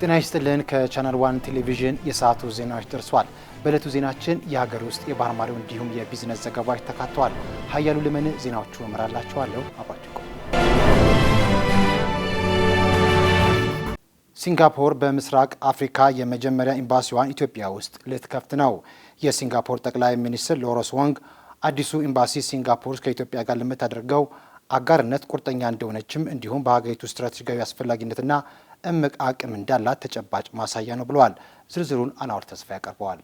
ጤና ይስጥልን ከቻናል 1 ቴሌቪዥን የሰዓቱ ዜናዎች ደርሷል። በዕለቱ ዜናችን የሀገር ውስጥ የባህር ማዶ እንዲሁም የቢዝነስ ዘገባዎች ተካተዋል። ሀያሉ ለምን ዜናዎቹ እመራላችኋለሁ። አብራችሁ ቆዩ። ሲንጋፖር በምስራቅ አፍሪካ የመጀመሪያ ኤምባሲዋን ኢትዮጵያ ውስጥ ልትከፍት ነው። የሲንጋፖር ጠቅላይ ሚኒስትር ሎረንስ ወንግ አዲሱ ኤምባሲ ሲንጋፖር ከኢትዮጵያ ጋር ለምታደርገው አጋርነት ቁርጠኛ እንደሆነችም እንዲሁም በሀገሪቱ ስትራቴጂካዊ አስፈላጊነትና እምቅ አቅም እንዳላት ተጨባጭ ማሳያ ነው ብለዋል። ዝርዝሩን አናወር ተስፋ ያቀርበዋል።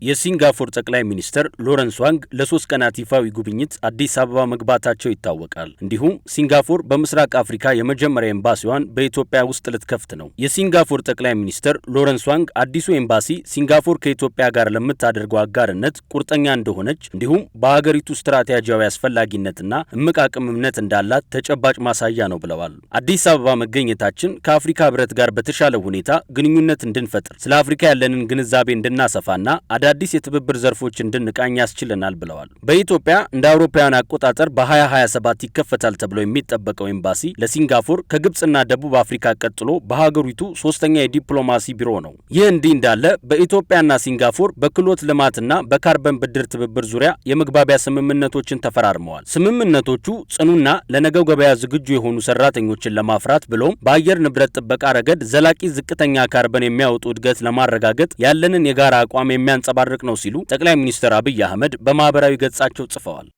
የሲንጋፖር ጠቅላይ ሚኒስትር ሎረንስ ዋንግ ለ3 ቀናት ይፋዊ ጉብኝት አዲስ አበባ መግባታቸው ይታወቃል። እንዲሁም ሲንጋፖር በምስራቅ አፍሪካ የመጀመሪያ ኤምባሲዋን በኢትዮጵያ ውስጥ ልትከፍት ነው። የሲንጋፖር ጠቅላይ ሚኒስትር ሎረንስ ዋንግ አዲሱ ኤምባሲ ሲንጋፖር ከኢትዮጵያ ጋር ለምታደርገው አጋርነት ቁርጠኛ እንደሆነች እንዲሁም በሀገሪቱ ስትራቴጂያዊ አስፈላጊነትና እምቅ አቅምነት እንዳላት ተጨባጭ ማሳያ ነው ብለዋል። አዲስ አበባ መገኘታችን ከአፍሪካ ሕብረት ጋር በተሻለ ሁኔታ ግንኙነት እንድንፈጥር፣ ስለ አፍሪካ ያለንን ግንዛቤ እንድናሰፋና አዲስ የትብብር ዘርፎች እንድንቃኝ ያስችለናል ብለዋል። በኢትዮጵያ እንደ አውሮፓውያን አቆጣጠር በ2027 ይከፈታል ተብሎ የሚጠበቀው ኤምባሲ ለሲንጋፖር ከግብጽና ደቡብ አፍሪካ ቀጥሎ በሀገሪቱ 3ኛ የዲፕሎማሲ ቢሮ ነው። ይህ እንዲህ እንዳለ በኢትዮጵያና ሲንጋፖር በክህሎት ልማትና በካርበን ብድር ትብብር ዙሪያ የመግባቢያ ስምምነቶችን ተፈራርመዋል። ስምምነቶቹ ጽኑና ለነገው ገበያ ዝግጁ የሆኑ ሰራተኞችን ለማፍራት ብሎም በአየር ንብረት ጥበቃ ረገድ ዘላቂ ዝቅተኛ ካርበን የሚያወጡ እድገት ለማረጋገጥ ያለንን የጋራ አቋም የሚያንጸባርቅ ነው ሲሉ ጠቅላይ ሚኒስትር አብይ አህመድ በማህበራዊ ገጻቸው ጽፈዋል።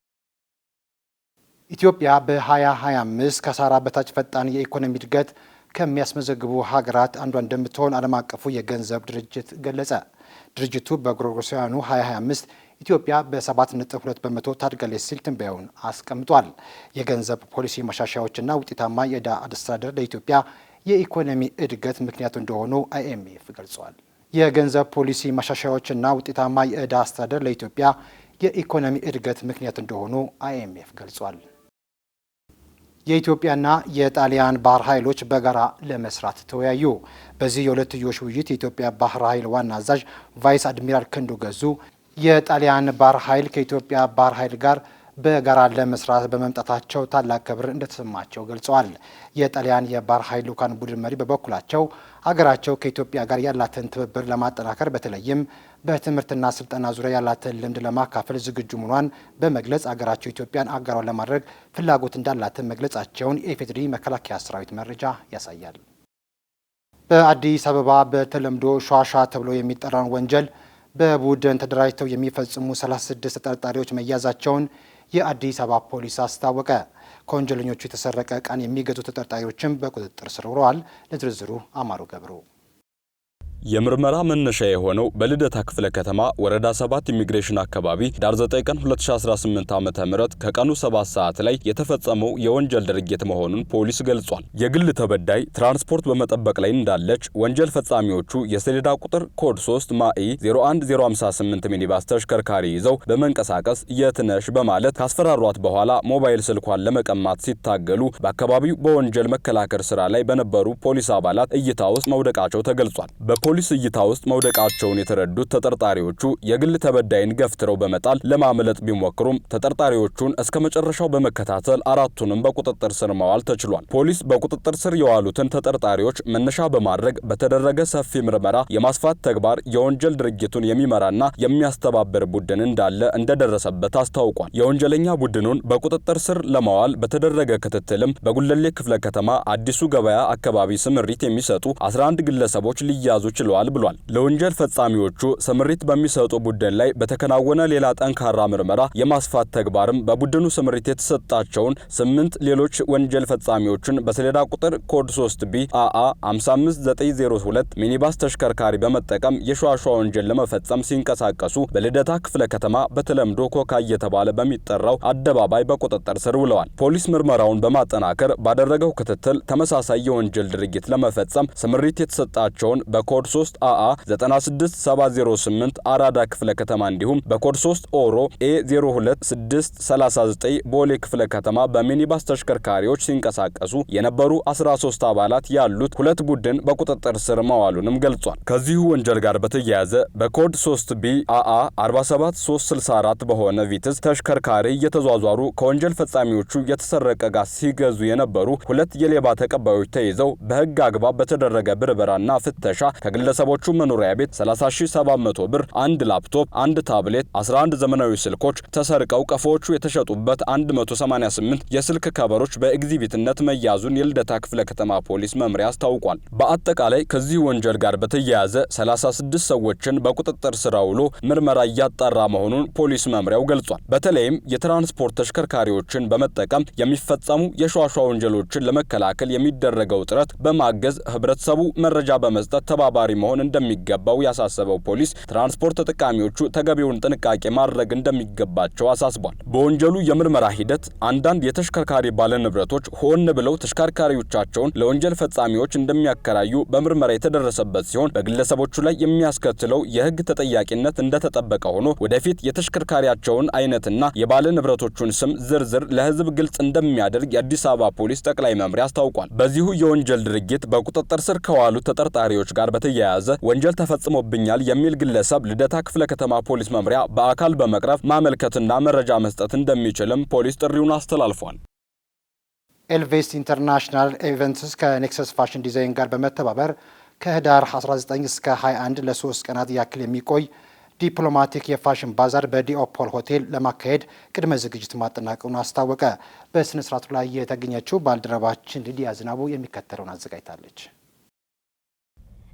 ኢትዮጵያ በ2025 ከሳህራ በታች ፈጣን የኢኮኖሚ እድገት ከሚያስመዘግቡ ሀገራት አንዷ እንደምትሆን ዓለም አቀፉ የገንዘብ ድርጅት ገለጸ። ድርጅቱ በጎርጎሮሳውያኑ 2025 ኢትዮጵያ በ7.2 በመቶ ታድጋለች ሲል ትንበያውን አስቀምጧል። የገንዘብ ፖሊሲ ማሻሻያዎችና ውጤታማ የዕዳ አስተዳደር ለኢትዮጵያ የኢኮኖሚ እድገት ምክንያት እንደሆኑ አይኤምኤፍ ገልጿል። የገንዘብ ፖሊሲ ማሻሻያዎችና ውጤታማ የዕዳ አስተዳደር ለኢትዮጵያ የኢኮኖሚ እድገት ምክንያት እንደሆኑ አይኤምኤፍ ገልጿል። የኢትዮጵያና የጣሊያን ባህር ኃይሎች በጋራ ለመስራት ተወያዩ። በዚህ የሁለትዮሽ ውይይት የኢትዮጵያ ባህር ኃይል ዋና አዛዥ ቫይስ አድሚራል ክንዱ ገዙ የጣሊያን ባህር ኃይል ከኢትዮጵያ ባህር ኃይል ጋር በጋራ ለመስራት በመምጣታቸው ታላቅ ክብር እንደተሰማቸው ገልጸዋል። የጣሊያን የባህር ኃይል ልዑካን ቡድን መሪ በበኩላቸው ሀገራቸው ከኢትዮጵያ ጋር ያላትን ትብብር ለማጠናከር በተለይም በትምህርትና ስልጠና ዙሪያ ያላትን ልምድ ለማካፈል ዝግጁ መሆኗን በመግለጽ ሀገራቸው ኢትዮጵያን አጋሯን ለማድረግ ፍላጎት እንዳላትን መግለጻቸውን የኢፌዴሪ መከላከያ ሰራዊት መረጃ ያሳያል። በአዲስ አበባ በተለምዶ ሿሿ ተብሎ የሚጠራውን ወንጀል በቡድን ተደራጅተው የሚፈጽሙ 36 ተጠርጣሪዎች መያዛቸውን የአዲስ አበባ ፖሊስ አስታወቀ። ከወንጀለኞቹ የተሰረቀ ዕቃን የሚገዙ ተጠርጣሪዎችም በቁጥጥር ስር ውለዋል። ለዝርዝሩ አማሩ ገብሩ። የምርመራ መነሻ የሆነው በልደታ ክፍለ ከተማ ወረዳ 7 ኢሚግሬሽን አካባቢ ዳር 9 ቀን 2018 ዓ.ም ከቀኑ 7 ሰዓት ላይ የተፈጸመው የወንጀል ድርጊት መሆኑን ፖሊስ ገልጿል። የግል ተበዳይ ትራንስፖርት በመጠበቅ ላይ እንዳለች ወንጀል ፈጻሚዎቹ የሰሌዳ ቁጥር ኮድ 3 ማኢ 01058 ሚኒባስ ተሽከርካሪ ይዘው በመንቀሳቀስ የትነሽ በማለት ካስፈራሯት በኋላ ሞባይል ስልኳን ለመቀማት ሲታገሉ በአካባቢው በወንጀል መከላከል ስራ ላይ በነበሩ ፖሊስ አባላት እይታ ውስጥ መውደቃቸው ተገልጿል። ፖሊስ እይታ ውስጥ መውደቃቸውን የተረዱት ተጠርጣሪዎቹ የግል ተበዳይን ገፍትረው በመጣል ለማምለጥ ቢሞክሩም ተጠርጣሪዎቹን እስከ መጨረሻው በመከታተል አራቱንም በቁጥጥር ስር ማዋል ተችሏል። ፖሊስ በቁጥጥር ስር የዋሉትን ተጠርጣሪዎች መነሻ በማድረግ በተደረገ ሰፊ ምርመራ የማስፋት ተግባር የወንጀል ድርጊቱን የሚመራና የሚያስተባብር ቡድን እንዳለ እንደደረሰበት አስታውቋል። የወንጀለኛ ቡድኑን በቁጥጥር ስር ለማዋል በተደረገ ክትትልም በጉለሌ ክፍለ ከተማ አዲሱ ገበያ አካባቢ ስምሪት የሚሰጡ 11 ግለሰቦች ሊያዙ ችለዋል ብሏል። ለወንጀል ፈጻሚዎቹ ስምሪት በሚሰጡ ቡድን ላይ በተከናወነ ሌላ ጠንካራ ምርመራ የማስፋት ተግባርም በቡድኑ ስምሪት የተሰጣቸውን 8 ሌሎች ወንጀል ፈጻሚዎችን በሰሌዳ ቁጥር ኮድ 3B AA 55902 ሚኒባስ ተሽከርካሪ በመጠቀም የሿሿ ወንጀል ለመፈጸም ሲንቀሳቀሱ በልደታ ክፍለ ከተማ በተለምዶ ኮካ እየተባለ በሚጠራው አደባባይ በቁጥጥር ስር ውለዋል። ፖሊስ ምርመራውን በማጠናከር ባደረገው ክትትል ተመሳሳይ የወንጀል ድርጊት ለመፈጸም ስምሪት የተሰጣቸውን በኮድ 3 AA 96708 አራዳ ክፍለ ከተማ እንዲሁም በኮድ 3 ኦሮ A02639 ቦሌ ክፍለ ከተማ በሚኒባስ ተሽከርካሪዎች ሲንቀሳቀሱ የነበሩ 13 አባላት ያሉት ሁለት ቡድን በቁጥጥር ስር መዋሉንም ገልጿል። ከዚሁ ወንጀል ጋር በተያያዘ በኮድ 3B AA 47364 በሆነ ቪትዝ ተሽከርካሪ እየተዟዟሩ ከወንጀል ፈጻሚዎቹ የተሰረቀ ጋዝ ሲገዙ የነበሩ ሁለት የሌባ ተቀባዮች ተይዘው በሕግ አግባብ በተደረገ ብርበራና ፍተሻ ከግለሰቦቹ መኖሪያ ቤት 30700 ብር፣ አንድ ላፕቶፕ፣ አንድ ታብሌት፣ 11 ዘመናዊ ስልኮች ተሰርቀው ቀፎዎቹ የተሸጡበት 188 የስልክ ከበሮች በኤግዚቢትነት መያዙን የልደታ ክፍለ ከተማ ፖሊስ መምሪያ አስታውቋል። በአጠቃላይ ከዚህ ወንጀል ጋር በተያያዘ 36 ሰዎችን በቁጥጥር ስር አውሎ ምርመራ እያጣራ መሆኑን ፖሊስ መምሪያው ገልጿል። በተለይም የትራንስፖርት ተሽከርካሪዎችን በመጠቀም የሚፈጸሙ የሸዋሸዋ ወንጀሎችን ለመከላከል የሚደረገው ጥረት በማገዝ ህብረተሰቡ መረጃ በመስጠት ተባባሪ መሆን እንደሚገባው ያሳሰበው ፖሊስ ትራንስፖርት ተጠቃሚዎቹ ተገቢውን ጥንቃቄ ማድረግ እንደሚገባቸው አሳስቧል። በወንጀሉ የምርመራ ሂደት አንዳንድ የተሽከርካሪ ባለንብረቶች ሆን ብለው ተሽከርካሪዎቻቸውን ለወንጀል ፈጻሚዎች እንደሚያከራዩ በምርመራ የተደረሰበት ሲሆን በግለሰቦቹ ላይ የሚያስከትለው የህግ ተጠያቂነት እንደተጠበቀ ሆኖ ወደፊት የተሽከርካሪያቸውን አይነትና የባለንብረቶቹን ስም ዝርዝር ለህዝብ ግልጽ እንደሚያደርግ የአዲስ አበባ ፖሊስ ጠቅላይ መምሪያ አስታውቋል። በዚሁ የወንጀል ድርጊት በቁጥጥር ስር ከዋሉ ተጠርጣሪዎች ጋር በተያያዘ ወንጀል ተፈጽሞብኛል የሚል ግለሰብ ልደታ ክፍለ ከተማ ፖሊስ መምሪያ በአካል በመቅረብ ማመልከትና መረጃ መስጠት እንደሚችልም ፖሊስ ጥሪውን አስተላልፏል። ኤልቬስ ኢንተርናሽናል ኢቨንትስ ከኔክሰስ ፋሽን ዲዛይን ጋር በመተባበር ከህዳር 19 እስከ 21 ለ3 ቀናት ያክል የሚቆይ ዲፕሎማቲክ የፋሽን ባዛር በዲኦፖል ሆቴል ለማካሄድ ቅድመ ዝግጅት ማጠናቀቁን አስታወቀ። በስነ ስርዓቱ ላይ የተገኘችው ባልደረባችን ሊዲያ ዝናቡ የሚከተለውን አዘጋጅታለች።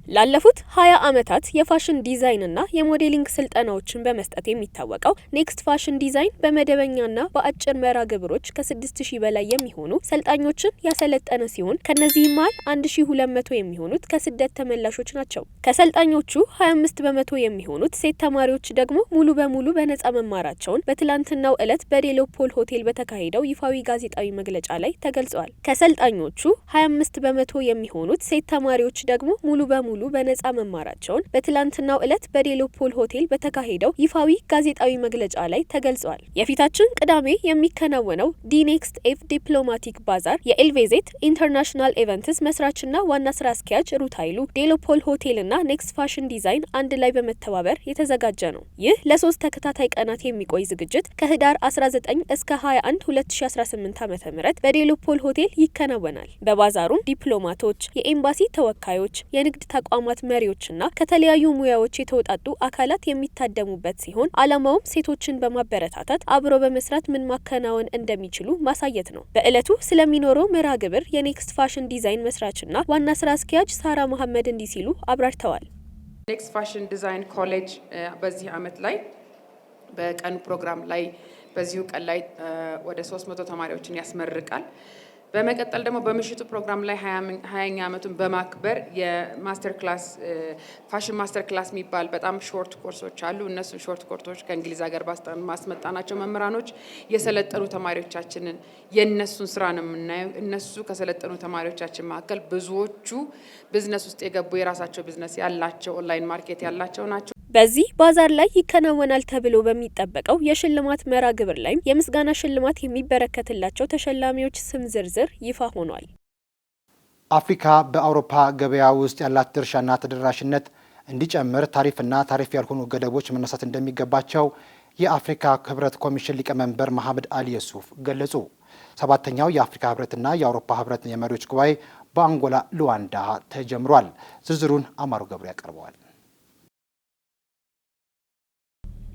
ላለፉት 20 ዓመታት የፋሽን ዲዛይንና የሞዴሊንግ ስልጠናዎችን በመስጠት የሚታወቀው ኔክስት ፋሽን ዲዛይን በመደበኛና በአጭር መርሃ ግብሮች ከ6000 በላይ የሚሆኑ ሰልጣኞችን ያሰለጠነ ሲሆን ከነዚህም መሃል 1200 የሚሆኑት ከስደት ተመላሾች ናቸው። ከሰልጣኞቹ 25 በመቶ የሚሆኑት ሴት ተማሪዎች ደግሞ ሙሉ በሙሉ በነጻ መማራቸውን በትላንትናው ዕለት በዴሎፖል ሆቴል በተካሄደው ይፋዊ ጋዜጣዊ መግለጫ ላይ ተገልጿል። ከሰልጣኞቹ 25 በመቶ የሚሆኑት ሴት ተማሪዎች ደግሞ ሙሉ በሙሉ በነጻ መማራቸውን በትላንትናው ዕለት በዴሎፖል ሆቴል በተካሄደው ይፋዊ ጋዜጣዊ መግለጫ ላይ ተገልጿል። የፊታችን ቅዳሜ የሚከናወነው ዲኔክስት ኤፍ ዲፕሎማቲክ ባዛር የኤልቬዜት ኢንተርናሽናል ኢቨንትስ መስራችና ዋና ስራ አስኪያጅ ሩት ኃይሉ ዴሎፖል ሆቴልና ኔክስት ፋሽን ዲዛይን አንድ ላይ በመተባበር የተዘጋጀ ነው። ይህ ለ3 ተከታታይ ቀናት የሚቆይ ዝግጅት ከህዳር 19 እስከ 21 2018 ዓ.ም በዴሎፖል ሆቴል ይከናወናል። በባዛሩም ዲፕሎማቶች፣ የኤምባሲ ተወካዮች፣ የንግድ ተቋማት መሪዎችና ከተለያዩ ሙያዎች የተውጣጡ አካላት የሚታደሙበት ሲሆን ዓላማውም ሴቶችን በማበረታታት አብሮ በመስራት ምን ማከናወን እንደሚችሉ ማሳየት ነው። በዕለቱ ስለሚኖረው መርሃ ግብር የኔክስት ፋሽን ዲዛይን መስራችና ዋና ስራ አስኪያጅ ሳራ መሐመድ እንዲህ ሲሉ አብራርተዋል። ኔክስት ፋሽን ዲዛይን ኮሌጅ በዚህ ዓመት ላይ በቀኑ ፕሮግራም ላይ በዚሁ ቀን ላይ ወደ 300 ተማሪዎችን ያስመርቃል። በመቀጠል ደግሞ በምሽቱ ፕሮግራም ላይ 20ኛ ዓመቱን በማክበር የማስተር ክላስ ፋሽን ማስተር ክላስ የሚባል በጣም ሾርት ኮርሶች አሉ። እነሱ ሾርት ኮርሶች ከእንግሊዝ ሀገር ማስመጣናቸው መምህራኖች የሰለጠኑ ተማሪዎቻችንን የነሱን ስራ ነው የምናየው። እነሱ ከሰለጠኑ ተማሪዎቻችን መካከል ብዙዎቹ ቢዝነስ ውስጥ የገቡ የራሳቸው ቢዝነስ ያላቸው ኦንላይን ማርኬት ያላቸው ናቸው። በዚህ ባዛር ላይ ይከናወናል ተብሎ በሚጠበቀው የሽልማት መርሃ ግብር ላይ የምስጋና ሽልማት የሚበረከትላቸው ተሸላሚዎች ስም ዝርዝር ይፋ ሆኗል። አፍሪካ በአውሮፓ ገበያ ውስጥ ያላት ድርሻና ተደራሽነት እንዲጨምር ታሪፍና ታሪፍ ያልሆኑ ገደቦች መነሳት እንደሚገባቸው የአፍሪካ ህብረት ኮሚሽን ሊቀመንበር መሐመድ አሊ የሱፍ ገለጹ። 7ኛው የአፍሪካ ህብረትና የአውሮፓ ህብረት የመሪዎች ጉባኤ በአንጎላ ሉዋንዳ ተጀምሯል። ዝርዝሩን አማሩ ገብሩ ያቀርበዋል።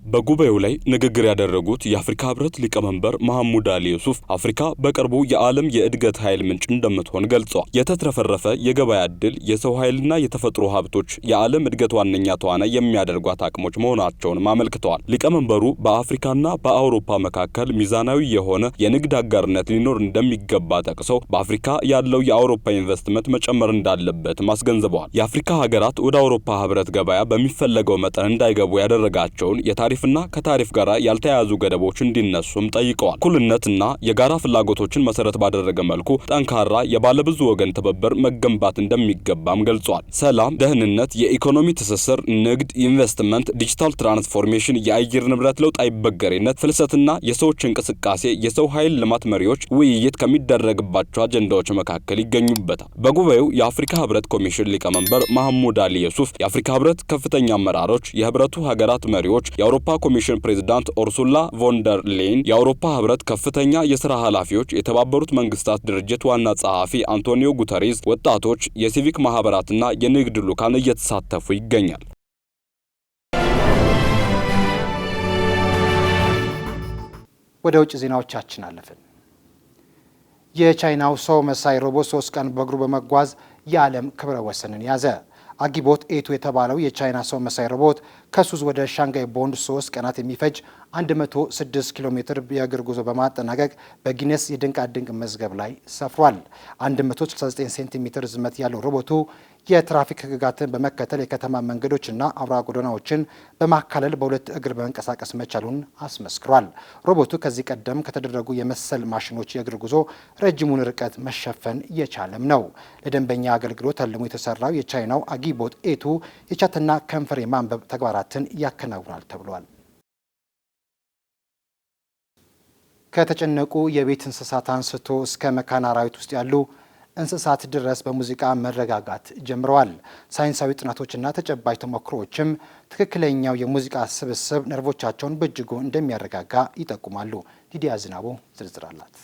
በጉባኤው ላይ ንግግር ያደረጉት የአፍሪካ ህብረት ሊቀመንበር መሐሙድ አሊ የሱፍ አፍሪካ በቅርቡ የዓለም የእድገት ኃይል ምንጭ እንደምትሆን ገልጸዋል። የተትረፈረፈ የገበያ ዕድል፣ የሰው ኃይልና የተፈጥሮ ሀብቶች የዓለም እድገት ዋነኛ ተዋናይ የሚያደርጓት አቅሞች መሆናቸውንም አመልክተዋል። ሊቀመንበሩ በአፍሪካና በአውሮፓ መካከል ሚዛናዊ የሆነ የንግድ አጋርነት ሊኖር እንደሚገባ ጠቅሰው በአፍሪካ ያለው የአውሮፓ ኢንቨስትመንት መጨመር እንዳለበትም አስገንዝበዋል። የአፍሪካ ሀገራት ወደ አውሮፓ ህብረት ገበያ በሚፈለገው መጠን እንዳይገቡ ያደረጋቸውን የታሪፍ ከታሪፍና ከታሪፍ ጋር ያልተያያዙ ገደቦች እንዲነሱም ጠይቀዋል። እኩልነትና የጋራ ፍላጎቶችን መሰረት ባደረገ መልኩ ጠንካራ የባለብዙ ወገን ትብብር መገንባት እንደሚገባም ገልጿል። ሰላም፣ ደህንነት፣ የኢኮኖሚ ትስስር፣ ንግድ፣ ኢንቨስትመንት፣ ዲጂታል ትራንስፎርሜሽን፣ የአየር ንብረት ለውጥ፣ አይበገሬነት፣ ፍልሰትና የሰዎች እንቅስቃሴ የሰው ኃይል ልማት መሪዎች ውይይት ከሚደረግባቸው አጀንዳዎች መካከል ይገኙበታል። በጉባኤው የአፍሪካ ህብረት ኮሚሽን ሊቀመንበር ማህሙድ አሊ ዩሱፍ፣ የአፍሪካ ህብረት ከፍተኛ አመራሮች፣ የህብረቱ ሀገራት መሪዎች፣ የአውሮፓ ኮሚሽን ፕሬዝዳንት ኡርሱላ ቮንደር ሌይን፣ የአውሮፓ ህብረት ከፍተኛ የሥራ ኃላፊዎች፣ የተባበሩት መንግስታት ድርጅት ዋና ጸሐፊ አንቶኒዮ ጉተሬዝ፣ ወጣቶች፣ የሲቪክ ማህበራትና የንግድ ልኡካን እየተሳተፉ ይገኛል። ወደ ውጭ ዜናዎቻችን አለፍን። የቻይናው ሰው መሳይ ሮቦት 3 ቀን በእግሩ በመጓዝ የዓለም ክብረ ወሰንን ያዘ። አጊቦት ኤቱ የተባለው የቻይና ሰው መሳይ ሮቦት ከሱዝ ወደ ሻንጋይ ቦንድ 3 ቀናት የሚፈጅ 106 ኪሎ ሜትር የእግር ጉዞ በማጠናቀቅ በጊነስ የድንቃ ድንቅ መዝገብ ላይ ሰፍሯል። 169 ሴንቲሜትር ርዝመት ያለው ሮቦቱ የትራፊክ ሕግጋትን በመከተል የከተማ መንገዶችና አውራ ጎዳናዎችን በማካለል በሁለት እግር በመንቀሳቀስ መቻሉን አስመስክሯል። ሮቦቱ ከዚህ ቀደም ከተደረጉ የመሰል ማሽኖች የእግር ጉዞ ረጅሙን ርቀት መሸፈን የቻለም ነው። ለደንበኛ አገልግሎት ተልሞ የተሰራው የቻይናው አጊቦት ኤቱ የቻትና ከንፈር የማንበብ ተግባራትን ያከናውናል ተብሏል። ከተጨነቁ የቤት እንስሳት አንስቶ እስከ መካነ አራዊት ውስጥ ያሉ እንስሳት ድረስ በሙዚቃ መረጋጋት ጀምረዋል። ሳይንሳዊ ጥናቶችና ተጨባጭ ተሞክሮዎችም ትክክለኛው የሙዚቃ ስብስብ ነርቮቻቸውን በእጅጉ እንደሚያረጋጋ ይጠቁማሉ። ሊዲያ ዝናቡ ዝርዝር አላት።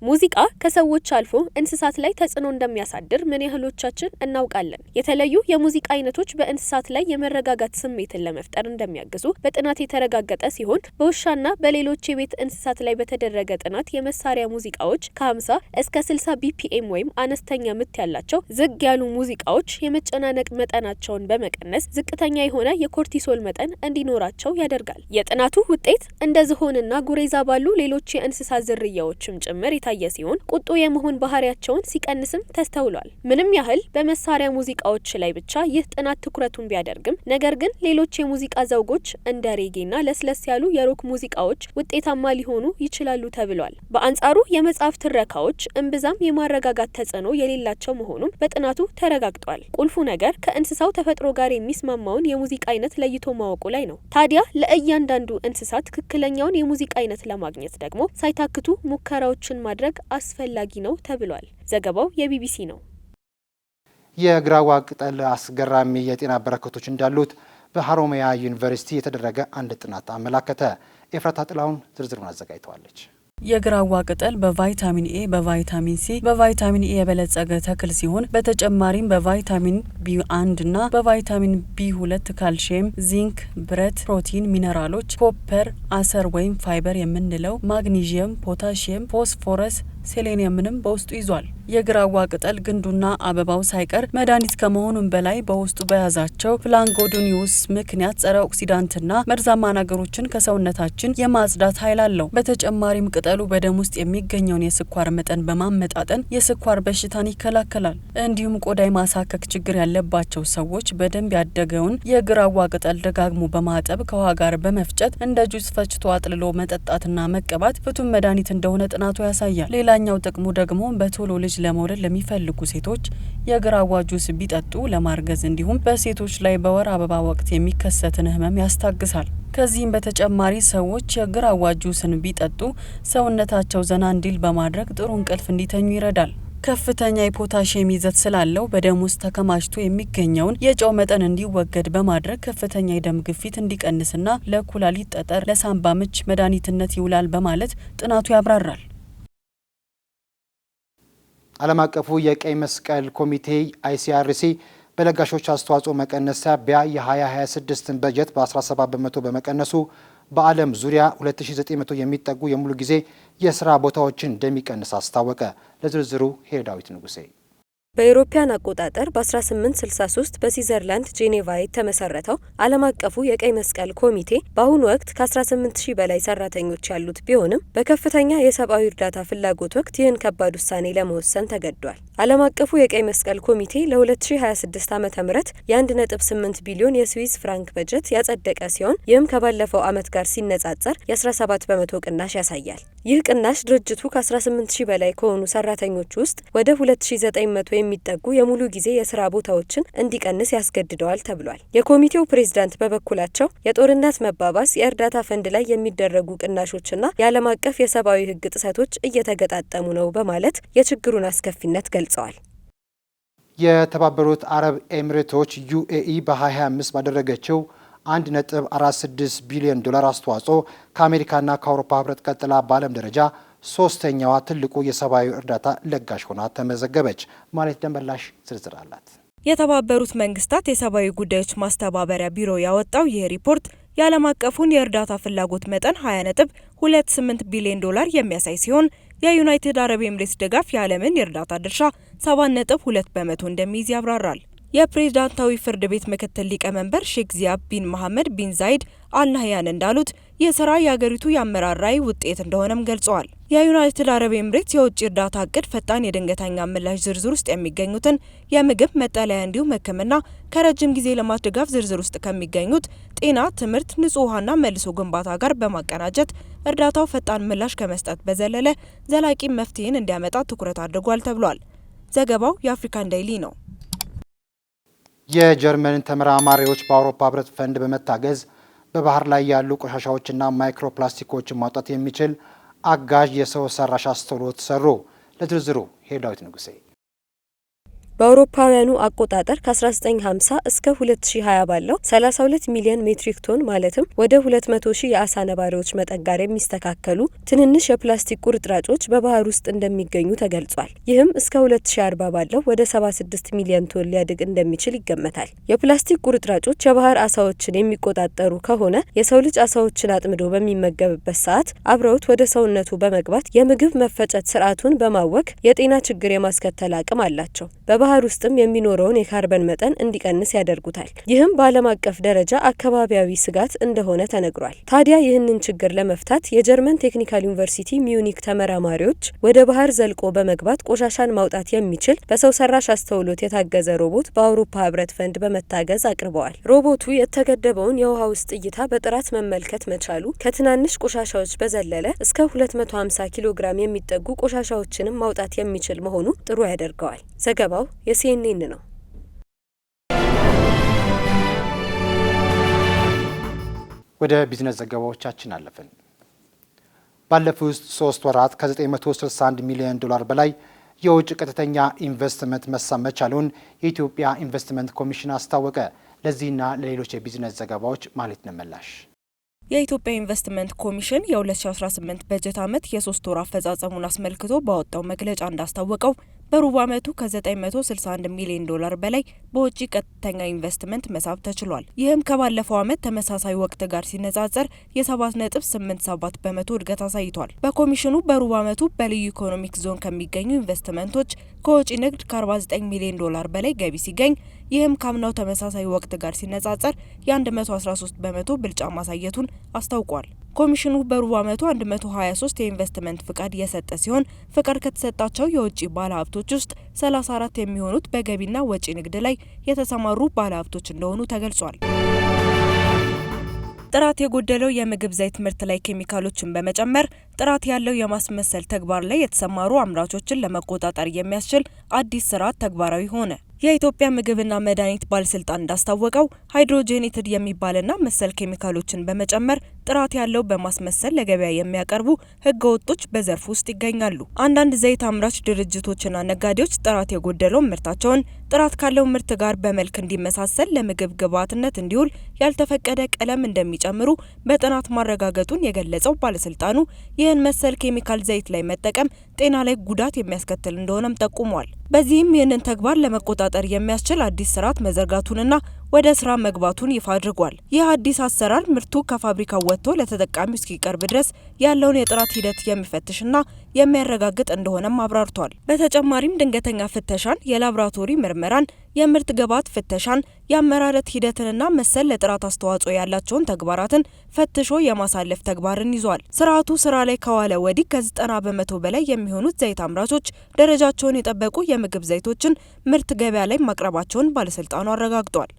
ሙዚቃ ከሰዎች አልፎ እንስሳት ላይ ተጽዕኖ እንደሚያሳድር ምን ያህሎቻችን እናውቃለን? የተለዩ የሙዚቃ አይነቶች በእንስሳት ላይ የመረጋጋት ስሜትን ለመፍጠር እንደሚያግዙ በጥናት የተረጋገጠ ሲሆን በውሻና በሌሎች የቤት እንስሳት ላይ በተደረገ ጥናት የመሳሪያ ሙዚቃዎች ከ50 እስከ 60 ቢፒኤም ወይም አነስተኛ ምት ያላቸው ዝግ ያሉ ሙዚቃዎች የመጨናነቅ መጠናቸውን በመቀነስ ዝቅተኛ የሆነ የኮርቲሶል መጠን እንዲኖራቸው ያደርጋል። የጥናቱ ውጤት እንደ ዝሆንና ጉሬዛ ባሉ ሌሎች የእንስሳት ዝርያዎችም ጭምር የታየ ሲሆን ቁጡ የመሆን ባህሪያቸውን ሲቀንስም ተስተውሏል። ምንም ያህል በመሳሪያ ሙዚቃዎች ላይ ብቻ ይህ ጥናት ትኩረቱን ቢያደርግም ነገር ግን ሌሎች የሙዚቃ ዘውጎች እንደ ሬጌና ለስለስ ያሉ የሮክ ሙዚቃዎች ውጤታማ ሊሆኑ ይችላሉ ተብሏል። በአንጻሩ የመጽሐፍ ትረካዎች እምብዛም የማረጋጋት ተጽዕኖ የሌላቸው መሆኑም በጥናቱ ተረጋግጧል። ቁልፉ ነገር ከእንስሳው ተፈጥሮ ጋር የሚስማማውን የሙዚቃ አይነት ለይቶ ማወቁ ላይ ነው። ታዲያ ለእያንዳንዱ እንስሳ ትክክለኛውን የሙዚቃ አይነት ለማግኘት ደግሞ ሳይታክቱ ሙከራዎችን ማድረግ አስፈላጊ ነው ተብሏል። ዘገባው የቢቢሲ ነው። የግራዋ ቅጠል አስገራሚ የጤና በረከቶች እንዳሉት በሀሮማያ ዩኒቨርሲቲ የተደረገ አንድ ጥናት አመላከተ። ኤፍራታ ጥላውን ዝርዝሩን አዘጋጅተዋለች። የግራዋ ቅጠል በቫይታሚን ኤ፣ በቫይታሚን ሲ፣ በቫይታሚን ኤ የበለጸገ ተክል ሲሆን በተጨማሪም በቫይታሚን ቢ1 እና በቫይታሚን ቢ2 ካልሲየም፣ ዚንክ፣ ብረት፣ ፕሮቲን፣ ሚነራሎች፣ ኮፐር፣ አሰር ወይም ፋይበር የምንለው፣ ማግኒዥየም፣ ፖታሺየም፣ ፎስፎረስ፣ ሴሌኒየምንም በውስጡ ይዟል። የግራዋ ቅጠል ግንዱና አበባው ሳይቀር መድኃኒት ከመሆኑም በላይ በውስጡ በያዛቸው ፍላንጎዶኒውስ ምክንያት ጸረ ኦክሲዳንትና መርዛማ ነገሮችን ከሰውነታችን የማጽዳት ኃይል አለው። በተጨማሪም ቅጠሉ በደም ውስጥ የሚገኘውን የስኳር መጠን በማመጣጠን የስኳር በሽታን ይከላከላል። እንዲሁም ቆዳ የማሳከክ ችግር ያለባቸው ሰዎች በደንብ ያደገውን የግራዋ ቅጠል ደጋግሞ በማጠብ ከውሃ ጋር በመፍጨት እንደ ጁስ ፈጭቶ አጥልሎ መጠጣትና መቀባት ፍቱን መድኃኒት እንደሆነ ጥናቱ ያሳያል። ሌላኛው ጥቅሙ ደግሞ በቶሎ ልጅ ለመውለድ ለሚፈልጉ ሴቶች የግራዋ ጁስ ቢጠጡ ለማርገዝ እንዲሁም በሴቶች ላይ በወር አበባ ወቅት የሚከሰትን ህመም ያስታግሳል። ከዚህም በተጨማሪ ሰዎች የግራዋ ጁስን ቢጠጡ ሰውነታቸው ዘና እንዲል በማድረግ ጥሩ እንቅልፍ እንዲተኙ ይረዳል። ከፍተኛ የፖታሺየም ይዘት ስላለው በደም ውስጥ ተከማችቶ የሚገኘውን የጨው መጠን እንዲወገድ በማድረግ ከፍተኛ የደም ግፊት እንዲቀንስና ለኩላሊት ጠጠር፣ ለሳምባ ምች መድኃኒትነት ይውላል በማለት ጥናቱ ያብራራል። ዓለም አቀፉ የቀይ መስቀል ኮሚቴ ICRC በለጋሾች አስተዋጽኦ መቀነስ ሳቢያ የ2026ን በጀት በ17 በመቶ በመቀነሱ በዓለም ዙሪያ 2900 የሚጠጉ የሙሉ ጊዜ የስራ ቦታዎችን እንደሚቀንስ አስታወቀ። ለዝርዝሩ ሄዳዊት ንጉሴ። በአውሮፓውያን አቆጣጠር በ1863 በስዊዘርላንድ ጄኔቫ የተመሰረተው ዓለም አቀፉ የቀይ መስቀል ኮሚቴ በአሁኑ ወቅት ከ18000 በላይ ሰራተኞች ያሉት ቢሆንም በከፍተኛ የሰብአዊ እርዳታ ፍላጎት ወቅት ይህን ከባድ ውሳኔ ለመወሰን ተገዷል። ዓለም አቀፉ የቀይ መስቀል ኮሚቴ ለ2026 ዓ.ም የ1.8 ቢሊዮን የስዊስ ፍራንክ በጀት ያጸደቀ ሲሆን ይህም ከባለፈው ዓመት ጋር ሲነጻጸር የ17 በመቶ ቅናሽ ያሳያል። ይህ ቅናሽ ድርጅቱ ከ18000 በላይ ከሆኑ ሰራተኞች ውስጥ ወደ 2900 የሚጠጉ የሙሉ ጊዜ የስራ ቦታዎችን እንዲቀንስ ያስገድደዋል ተብሏል። የኮሚቴው ፕሬዝዳንት በበኩላቸው የጦርነት መባባስ፣ የእርዳታ ፈንድ ላይ የሚደረጉ ቅናሾችና የዓለም አቀፍ የሰብአዊ ሕግ ጥሰቶች እየተገጣጠሙ ነው በማለት የችግሩን አስከፊነት ገልጸዋል። የተባበሩት አረብ ኤሚሬቶች ዩኤኢ በ2025 ባደረገችው 1.46 ቢሊዮን ዶላር አስተዋጽኦ ከአሜሪካና ከአውሮፓ ህብረት ቀጥላ በዓለም ደረጃ ሶስተኛዋ ትልቁ የሰብአዊ እርዳታ ለጋሽ ሆና ተመዘገበች። ማለት ደንበላሽ ዝርዝር አላት። የተባበሩት መንግስታት የሰብአዊ ጉዳዮች ማስተባበሪያ ቢሮ ያወጣው ይህ ሪፖርት የዓለም አቀፉን የእርዳታ ፍላጎት መጠን 20.28 ቢሊዮን ዶላር የሚያሳይ ሲሆን የዩናይትድ አረብ ኤምሬትስ ድጋፍ የዓለምን የእርዳታ ድርሻ 7.2 በመቶ እንደሚይዝ ያብራራል። የፕሬዝዳንታዊ ፍርድ ቤት ምክትል ሊቀመንበር ሼክ ዚያድ ቢን መሐመድ ቢን ዛይድ አልናህያን እንዳሉት ይህ ስራ የአገሪቱ የአመራር ራዕይ ውጤት እንደሆነም ገልጸዋል። የዩናይትድ አረብ ኤምሬትስ የውጭ እርዳታ እቅድ ፈጣን የድንገተኛ ምላሽ ዝርዝር ውስጥ የሚገኙትን የምግብ፣ መጠለያ እንዲሁም ሕክምና ከረጅም ጊዜ ልማት ድጋፍ ዝርዝር ውስጥ ከሚገኙት ጤና፣ ትምህርት፣ ንጹህ ውሃና መልሶ ግንባታ ጋር በማቀናጀት እርዳታው ፈጣን ምላሽ ከመስጠት በዘለለ ዘላቂ መፍትሄን እንዲያመጣ ትኩረት አድርጓል ተብሏል። ዘገባው የአፍሪካን ዴይሊ ነው። የጀርመን ተመራማሪዎች በአውሮፓ ህብረት ፈንድ በመታገዝ በባህር ላይ ያሉ ቆሻሻዎችና ማይክሮፕላስቲኮችን ማውጣት የሚችል አጋዥ የሰው ሰራሽ አስተውሎት ሰሩ። ለዝርዝሩ ሄዳዊት ንጉሴ። በአውሮፓውያኑ አቆጣጠር ከ1950 እስከ 2020 ባለው 32 ሚሊዮን ሜትሪክ ቶን ማለትም ወደ 200 ሺህ የአሳ ነባሪዎች መጠን ጋር የሚስተካከሉ ትንንሽ የፕላስቲክ ቁርጥራጮች በባህር ውስጥ እንደሚገኙ ተገልጿል። ይህም እስከ 2040 ባለው ወደ 76 ሚሊዮን ቶን ሊያድግ እንደሚችል ይገመታል። የፕላስቲክ ቁርጥራጮች የባህር አሳዎችን የሚቆጣጠሩ ከሆነ የሰው ልጅ አሳዎችን አጥምዶ በሚመገብበት ሰዓት አብረውት ወደ ሰውነቱ በመግባት የምግብ መፈጨት ስርዓቱን በማወክ የጤና ችግር የማስከተል አቅም አላቸው። በባህር ውስጥም የሚኖረውን የካርበን መጠን እንዲቀንስ ያደርጉታል። ይህም በዓለም አቀፍ ደረጃ አካባቢያዊ ስጋት እንደሆነ ተነግሯል። ታዲያ ይህንን ችግር ለመፍታት የጀርመን ቴክኒካል ዩኒቨርሲቲ ሚዩኒክ ተመራማሪዎች ወደ ባህር ዘልቆ በመግባት ቆሻሻን ማውጣት የሚችል በሰው ሰራሽ አስተውሎት የታገዘ ሮቦት በአውሮፓ ህብረት ፈንድ በመታገዝ አቅርበዋል። ሮቦቱ የተገደበውን የውሃ ውስጥ እይታ በጥራት መመልከት መቻሉ ከትናንሽ ቆሻሻዎች በዘለለ እስከ 250 ኪሎ ግራም የሚጠጉ ቆሻሻዎችንም ማውጣት የሚችል መሆኑ ጥሩ ያደርገዋል። ዘገባው የሲኤንኤን ነው። ወደ ቢዝነስ ዘገባዎቻችን አለፍን። ባለፉት 3 ወራት ከ961 ሚሊዮን ዶላር በላይ የውጭ ቀጥተኛ ኢንቨስትመንት መሳብ መቻሉን የኢትዮጵያ ኢንቨስትመንት ኮሚሽን አስታወቀ። ለዚህና ለሌሎች የቢዝነስ ዘገባዎች ማለት ነው ምላሽ። የኢትዮጵያ ኢንቨስትመንት ኮሚሽን የ2018 በጀት ዓመት የ3 ወር አፈጻጸሙን አስመልክቶ ባወጣው መግለጫ እንዳስታወቀው በሩብ ዓመቱ ከ961 ሚሊዮን ዶላር በላይ በውጭ ቀጥተኛ ኢንቨስትመንት መሳብ ተችሏል። ይህም ከባለፈው ዓመት ተመሳሳይ ወቅት ጋር ሲነጻጸር የ7.87 በመቶ እድገት አሳይቷል። በኮሚሽኑ በሩብ ዓመቱ በልዩ ኢኮኖሚክ ዞን ከሚገኙ ኢንቨስትመንቶች ከውጭ ንግድ ከ49 ሚሊዮን ዶላር በላይ ገቢ ሲገኝ ይህም ካምናው ተመሳሳይ ወቅት ጋር ሲነጻጸር የ113 በመቶ ብልጫ ማሳየቱን አስታውቋል። ኮሚሽኑ በሩብ ዓመቱ 123 የኢንቨስትመንት ፍቃድ የሰጠ ሲሆን ፍቃድ ከተሰጣቸው የውጭ ባለሀብቶች ውስጥ 34 የሚሆኑት በገቢና ወጪ ንግድ ላይ የተሰማሩ ባለሀብቶች እንደሆኑ ተገልጿል። ጥራት የጎደለው የምግብ ዘይት ምርት ላይ ኬሚካሎችን በመጨመር ጥራት ያለው የማስመሰል ተግባር ላይ የተሰማሩ አምራቾችን ለመቆጣጠር የሚያስችል አዲስ ስርዓት ተግባራዊ ሆነ። የኢትዮጵያ ምግብና መድኃኒት ባለስልጣን እንዳስታወቀው ሃይድሮጄኔትድ የሚባልና መሰል ኬሚካሎችን በመጨመር ጥራት ያለው በማስመሰል ለገበያ የሚያቀርቡ ህገ ወጦች በዘርፍ ውስጥ ይገኛሉ። አንዳንድ ዘይት አምራች ድርጅቶችና ነጋዴዎች ጥራት የጎደለው ምርታቸውን ጥራት ካለው ምርት ጋር በመልክ እንዲመሳሰል ለምግብ ግብዓትነት እንዲውል ያልተፈቀደ ቀለም እንደሚጨምሩ በጥናት ማረጋገጡን የገለጸው ባለስልጣኑ ይህን መሰል ኬሚካል ዘይት ላይ መጠቀም ጤና ላይ ጉዳት የሚያስከትል እንደሆነም ጠቁሟል። በዚህም ይህንን ተግባር ለመቆጣጠር የሚያስችል አዲስ ስርዓት መዘርጋቱንና ወደ ስራ መግባቱን ይፋ አድርጓል። ይህ አዲስ አሰራር ምርቱ ከፋብሪካው ወጥቶ ለተጠቃሚው እስኪቀርብ ድረስ ያለውን የጥራት ሂደት የሚፈትሽና የሚያረጋግጥ እንደሆነም አብራርቷል። በተጨማሪም ድንገተኛ ፍተሻን፣ የላቦራቶሪ ምርመራን፣ የምርት ግብዓት ፍተሻን፣ የአመራረት ሂደትንና መሰል ለጥራት አስተዋጽኦ ያላቸውን ተግባራትን ፈትሾ የማሳለፍ ተግባርን ይዟል። ስርዓቱ ስራ ላይ ከዋለ ወዲህ ከ90 በመቶ በላይ የሚሆኑት ዘይት አምራቾች ደረጃቸውን የጠበቁ የምግብ ዘይቶችን ምርት ገበያ ላይ ማቅረባቸውን ባለስልጣኑ አረጋግጧል።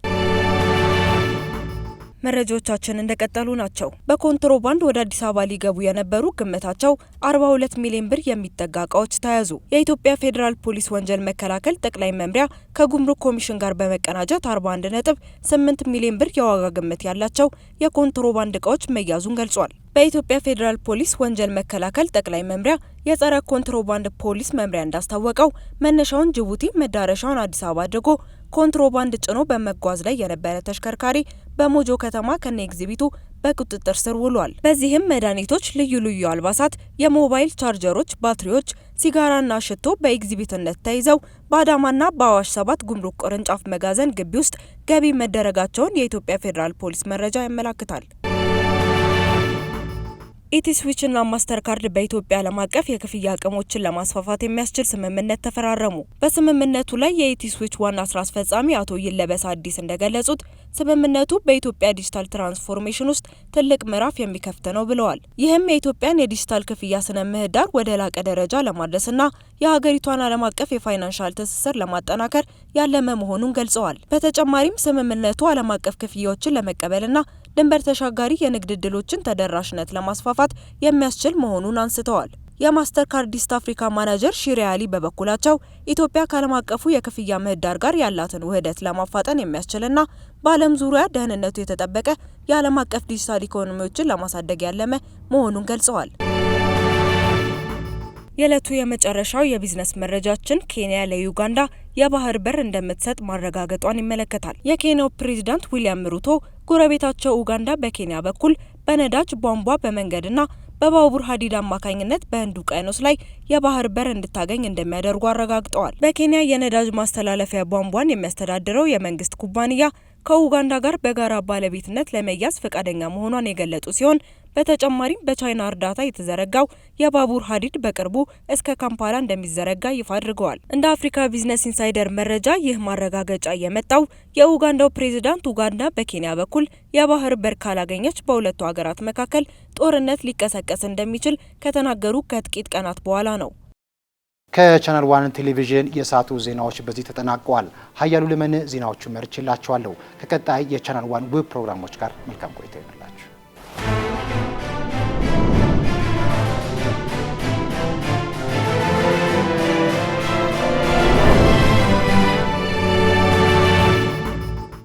መረጃዎቻችን እንደቀጠሉ ናቸው። በኮንትሮባንድ ወደ አዲስ አበባ ሊገቡ የነበሩ ግምታቸው 42 ሚሊዮን ብር የሚጠጋ እቃዎች ተያዙ። የኢትዮጵያ ፌዴራል ፖሊስ ወንጀል መከላከል ጠቅላይ መምሪያ ከጉምሩክ ኮሚሽን ጋር በመቀናጀት 41.8 ሚሊዮን ብር የዋጋ ግምት ያላቸው የኮንትሮባንድ እቃዎች መያዙን ገልጿል። በኢትዮጵያ ፌዴራል ፖሊስ ወንጀል መከላከል ጠቅላይ መምሪያ የጸረ ኮንትሮባንድ ፖሊስ መምሪያ እንዳስታወቀው መነሻውን ጅቡቲ መዳረሻውን አዲስ አበባ አድርጎ ኮንትሮባንድ ጭኖ በመጓዝ ላይ የነበረ ተሽከርካሪ በሞጆ ከተማ ከነ ኤግዚቢቱ በቁጥጥር ስር ውሏል። በዚህም መድኃኒቶች፣ ልዩ ልዩ አልባሳት፣ የሞባይል ቻርጀሮች፣ ባትሪዎች፣ ሲጋራና ሽቶ በኤግዚቢትነት ተይዘው በአዳማና በአዋሽ 7 ጉምሩክ ቅርንጫፍ መጋዘን ግቢ ውስጥ ገቢ መደረጋቸውን የኢትዮጵያ ፌዴራል ፖሊስ መረጃ ያመለክታል። ኢቲስዊችና ማስተርካርድ በኢትዮጵያ ዓለም አቀፍ የክፍያ አቅሞችን ለማስፋፋት የሚያስችል ስምምነት ተፈራረሙ። በስምምነቱ ላይ የኢቲስዊች ዋና ስራ አስፈጻሚ አቶ ይለበስ አዲስ እንደገለጹት ስምምነቱ በኢትዮጵያ ዲጂታል ትራንስፎርሜሽን ውስጥ ትልቅ ምዕራፍ የሚከፍት ነው ብለዋል። ይህም የኢትዮጵያን የዲጂታል ክፍያ ስነ ምህዳር ወደ ላቀ ደረጃ ለማድረስና የሀገሪቷን ዓለም አቀፍ የፋይናንሻል ትስስር ለማጠናከር ያለመ መሆኑን ገልጸዋል። በተጨማሪም ስምምነቱ ዓለም አቀፍ ክፍያዎችን ለመቀበልና ድንበር ተሻጋሪ የንግድ ዕድሎችን ተደራሽነት ለማስፋፋት የሚያስችል መሆኑን አንስተዋል። የማስተርካርድ ኢስት አፍሪካ ማናጀር ሺሪ አሊ በበኩላቸው ኢትዮጵያ ከዓለም አቀፉ የክፍያ ምህዳር ጋር ያላትን ውህደት ለማፋጠን የሚያስችልና በዓለም ዙሪያ ደህንነቱ የተጠበቀ የዓለም አቀፍ ዲጂታል ኢኮኖሚዎችን ለማሳደግ ያለመ መሆኑን ገልጸዋል። የዕለቱ የመጨረሻው የቢዝነስ መረጃችን ኬንያ ለዩጋንዳ የባህር በር እንደምትሰጥ ማረጋገጧን ይመለከታል። የኬንያው ፕሬዝዳንት ዊሊያም ሩቶ ጎረቤታቸው ኡጋንዳ በኬንያ በኩል በነዳጅ ቧንቧ በመንገድና በባቡር ሀዲድ አማካኝነት በህንድ ውቅያኖስ ላይ የባህር በር እንድታገኝ እንደሚያደርጉ አረጋግጠዋል። በኬንያ የነዳጅ ማስተላለፊያ ቧንቧን የሚያስተዳድረው የመንግስት ኩባንያ ከኡጋንዳ ጋር በጋራ ባለቤትነት ለመያዝ ፈቃደኛ መሆኗን የገለጹ ሲሆን በተጨማሪም በቻይና እርዳታ የተዘረጋው የባቡር ሀዲድ በቅርቡ እስከ ካምፓላ እንደሚዘረጋ ይፋ አድርገዋል። እንደ አፍሪካ ቢዝነስ ኢንሳይደር መረጃ ይህ ማረጋገጫ የመጣው የኡጋንዳው ፕሬዝዳንት ኡጋንዳ በኬንያ በኩል የባህር በር ካላገኘች በሁለቱ ሀገራት መካከል ጦርነት ሊቀሰቀስ እንደሚችል ከተናገሩ ከጥቂት ቀናት በኋላ ነው። ከቻናል ዋን ቴሌቪዥን የሰዓቱ ዜናዎች በዚህ ተጠናቀዋል። ሀያሉ ለመን ዜናዎቹ መርጬላችኋለሁ። ከቀጣይ የቻናል ዋን ውብ ፕሮግራሞች ጋር መልካም ቆይታ ይሁንላችሁ።